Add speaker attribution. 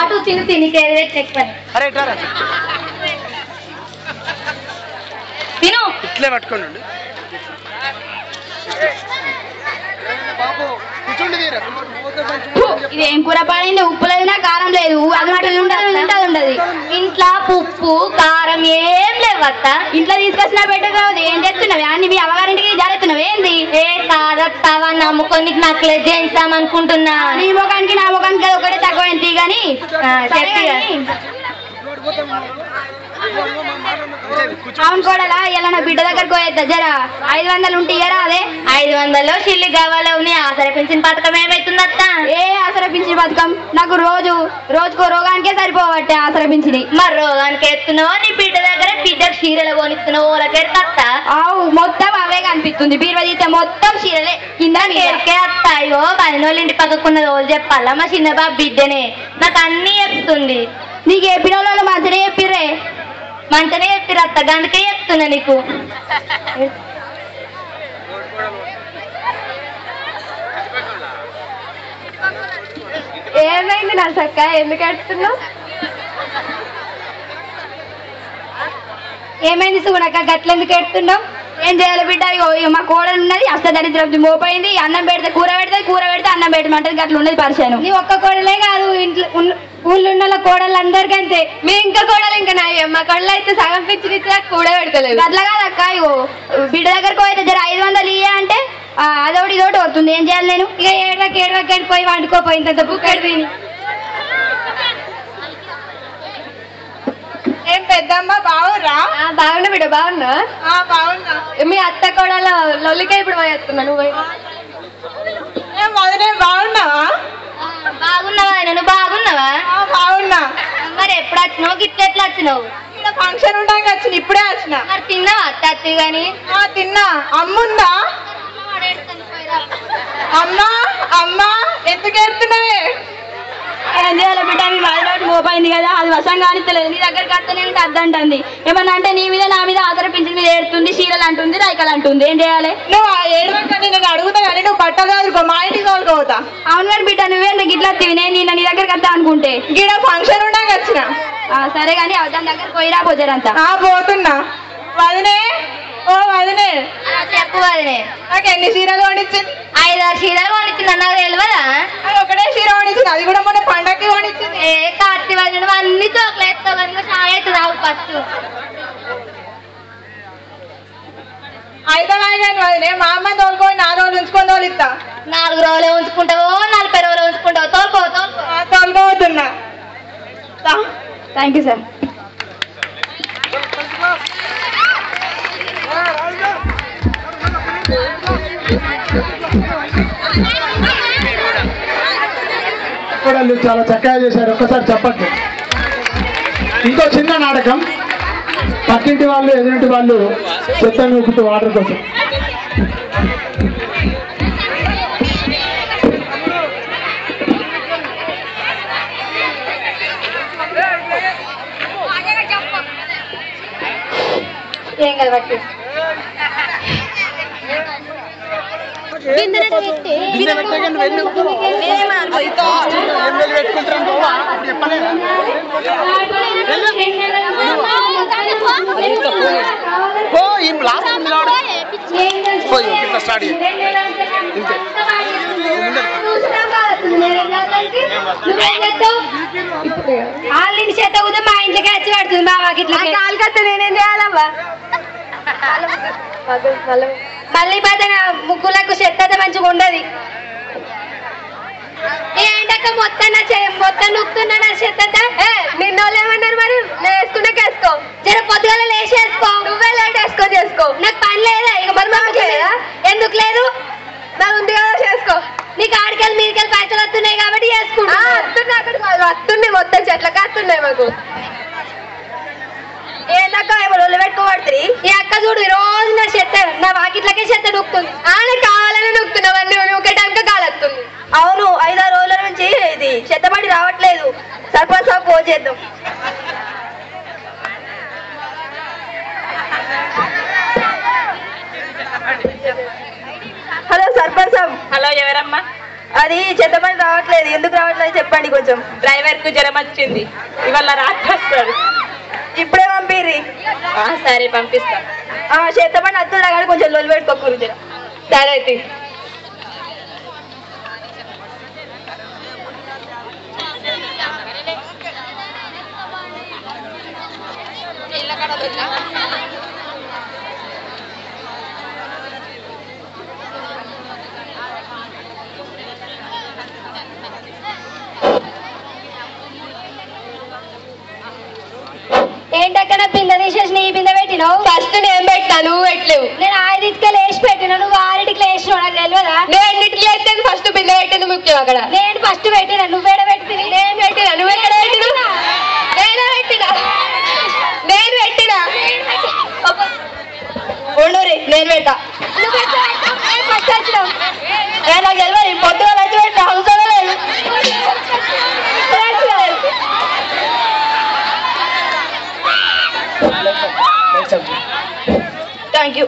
Speaker 1: అటు తిని తినికేది ఎక్కువ తిను
Speaker 2: ఇట్లే పట్టుకోండి
Speaker 1: ఇది ఏం కూర పాడైంది ఉప్పు లేదు నా కారం లేదు అది ఉండదు ఇంట్లో ఉప్పు కారం ఏం లేవత్త ఇంట్లో తీసుకొచ్చినా పెట్టదు ఏం చేస్తున్నావు అన్ని మీ అవగారింటికి జారెత్తున్నావు ఏంది ఏ కాదత్తావా నమ్ముకొని నీకు నక్కలేదు చేయిస్తామనుకుంటున్నా నీ ముఖానికి నా ముఖానికి అది ఒకటే తక్కువ ఏంటి కానీ చెప్పి అవును కూడా ఇలా నా బిడ్డ దగ్గరకు పోయేద్దా జరా 500 ఉంటే ఇయ్యరా అదే 500 చిల్లి కావాలి ఆసరా పింఛన్ పథకం ఏమైతుందత్త ఏ ఆసరా పింఛన్ పథకం నాకు రోజుకో రోగానికే సరిపోవట్టే ఆసరా పింఛని మరి రోగానికి ఎత్తున్నావో నీ బిడ్డ దగ్గర బిడ్డకు చీరలు కొనిస్తున్నావు ఓలకే అత్త అవు మొత్తం అవే కనిపిస్తుంది బీరువా తీస్తే మొత్తం చీరలే కింద ఎరికే అత్త అయ్యో పనినోళ్ళ ఇంటి పక్కకున్నది వాళ్ళు చెప్పాలా మా చిన్న బాబు బిడ్డనే నాకు అన్ని చెప్తుంది నీకు చెప్పిన వాళ్ళు మంచిగా చెప్పిర్రే మంచిగానే చెప్పిర్రు అత్త గంటకే చెప్తున్నా నీకు ఏమైంది నా సక్క ఎందుకు ఎడుతున్నావు ఏమైంది సుగుణక్క గట్లెందుకు ఎడుతున్నావు ఏం చేయాలి బిడ్డ మా కోడలు ఉన్నది అష్టదరిద్రం మోపోయింది అన్నం పెడితే కూర పెడితే అన్నం పెట్టమంటే గట్ల ఉన్నది పరిచయం నీ ఒక్క కోడలే కాదు ఇంట్లో ఊళ్ళో ఉన్న కోడలు అందరికీ అంతే మీ ఇంకా కోడలు ఇంకా నాయ మా కోడలు అయితే సగం పిచ్చి కూడా పెడతలేదు అట్లా కాదక్క ఇగో బిడ్డ దగ్గరకు అయితే జర 500 ఇయ్య అంటే అదొకటి ఇదోటి అవుతుంది ఏం చేయాలి నేను ఇక ఏడవకి పోయి వండుకోపోయింది బుక్ తిని
Speaker 3: ఏం పెద్దమ్మ బావురా
Speaker 1: బాగున్నా బిడ్డ బాగున్నా
Speaker 3: బాగున్నా
Speaker 1: మీ అత్త కోడల లొల్లిక ఇప్పుడు పోయేస్తున్నా నువ్వు
Speaker 3: వదిలే బాగున్నావా
Speaker 1: బాగున్నావా నువ్వు బాగున్నావా
Speaker 3: బాగున్నా
Speaker 1: మరి ఎప్పుడు వచ్చినావు గిట్ల ఎట్లా వచ్చినావు
Speaker 3: ఫంక్షన్ ఉండడానికి వచ్చిన ఇప్పుడే వచ్చిన
Speaker 1: మరి తిన్నావా అత్త అత్తి గాని
Speaker 3: తిన్నా అమ్ముందా అమ్మా అమ్మా ఎందుకు ఎడుతున్నావే
Speaker 1: ఏం చేయాలి బిడ్డ మీ మళ్ళీ మోపోయింది కదా అది వశం కానిస్తలేదు నీ దగ్గరికి వస్తేనే అద్దంటుంది ఏమన్నా అంటే నీ మీద నా మీద ఆధార పింఛన్ మీద ఏడుతుంది చీరలు అంటుంది రైకలు అంటుంది ఏం చేయాలి
Speaker 3: నువ్వు ఏడవకండి నేను అడుగుతా కానీ నువ్వు బట్టలు చదువుకో మా ఇంటికి తోలుకోతా
Speaker 1: అవును కానీ బిడ్డ నువ్వేంత గిట్లా వస్తావి నేను నీ దగ్గరికి వస్తా అనుకుంటే
Speaker 3: గిడ ఫంక్షన్ ఉండడానికి వచ్చిన
Speaker 1: సరే కానీ దాని దగ్గర పోయిరా పోచారంతా
Speaker 3: పోతున్నా వదినే ఓ వదినే
Speaker 1: చెప్పు వదినే
Speaker 3: నాకు ఎన్ని చీరలు కొనిచ్చింది
Speaker 1: 5-6 చీరలు కొనిచ్చింది నాకు తెలియదా
Speaker 3: అది ఒకటే చీర కొనిచ్చింది అది కూడా మొన్న పండగకి కొనిచ్చింది
Speaker 1: ఏ కార్తీ వదిన అన్ని చాక్లెట్స్ చాయ్ అయితే రావు ఫస్ట్
Speaker 3: అయితే కానీ వదినే మా అమ్మ తోలుకొని 4 రోజులు ఉంచుకొని తోలిస్తా
Speaker 1: 4 రోజులే ఉంచుకుంటావో 40 రోజులు ఉంచుకుంటావో
Speaker 3: తోలుకోతున్నా
Speaker 1: థ్యాంక్ యూ సార్
Speaker 4: కోడళ్ళు చాలా చక్కగా చేశారు ఒక్కసారి చెప్పండి ఇంకో చిన్న నాటకం పక్కింటి వాళ్ళు ఎదురింటి వాళ్ళు చెత్త నూపుతూ వాటర్ కోసం
Speaker 1: ఏం కదా బట్టి వాళ్ళని చేత కూడా మా ఇంట్లోకి వచ్చి పడుతుంది బాబాకి ఇట్లా కాలుకత్త నేనేం చేయాలమ్మా మళ్ళీ పదన ముగ్గులకు చెత్త మంచిగా ఉండదు ఏంటక్క మొత్తం నొక్కుతున్నా చెత్త నిన్న వాళ్ళు ఏమన్నారు మరి వేసుకున్నాక వేసుకో జర పొద్దుగాల లేచేసుకో నువ్వే లేట్ వేసుకో చేసుకో నాకు పని లేదా ఇక మరి లేదా ఎందుకు లేదు నాకు ఉంది కదా చేసుకో నీకు ఆడికెళ్ళి మీరికెళ్ళి పైసలు వస్తున్నాయి కాబట్టి చేసుకుంటా వస్తున్నాయి అక్కడ వస్తున్నాయి మొత్తం చెట్లకి వస్తున్నాయి మాకు ఏందక్క ఎవరు పెట్టుకోబడుతుంది ఈ అక్క చూడు రోజు నా చెత్త నా వాకిట్లకే చెత్త నొక్కుతుంది ఆడ కావాలని నొక్కుతున్నావన్నీ నొక్కేటాక కాలొస్తుంది అవును 5-6 రోజుల నుంచి ఇది చెత్తబడి రావట్లేదు సర్పంచ్ సాబ్ ఫోన్ చేద్దాం హలో సర్పంచ్ సాబ్
Speaker 3: హలో ఎవరమ్మా అది చెత్త పని రావట్లేదు, ఎందుకు రావట్లేదు చెప్పండి కొంచెం. డ్రైవర్ కు జ్వరం వచ్చింది, ఇవాళ రాత్రి వస్తాడు. ఇప్పుడే పంపిర్రి. సరే పంపిస్తా. చెత్త పని వస్తుందా కానీ కొంచెం లొల్లు పెట్టుకోకూడదు. సరే అయితే.
Speaker 1: ఏంటక్కడ బిందె తీసేసి ఈ బిందె పెట్టినావు?
Speaker 3: ఫస్ట్ నేను పెట్టినా, నువ్వు పెట్టలేవు.
Speaker 1: నేను 5 ఇటుకలు వేసి పెట్టినా, నువ్వు 6 ఇటుకలు వేసినావు. నాకు తెలియదా?
Speaker 3: నేను 2 ఇటుకలు వేస్తే ఫస్ట్ బిందె పెట్టింది ముఖ్యం. అక్కడ
Speaker 1: నేను ఫస్ట్ పెట్టినా, నువ్వేడ పెట్టింది?
Speaker 3: నేను పెట్టినా, నువ్వు ఎక్కడ పెట్టినా? నేనే పెట్టినా, నేను పెట్టినా. ఉండూరి నేను పెట్టా.
Speaker 1: ఫస్ట్ వచ్చినావు.
Speaker 3: నాకు తెలియదు, పొద్దుగా వచ్చి పెట్టినా, అవసరం లేదు. Thank you.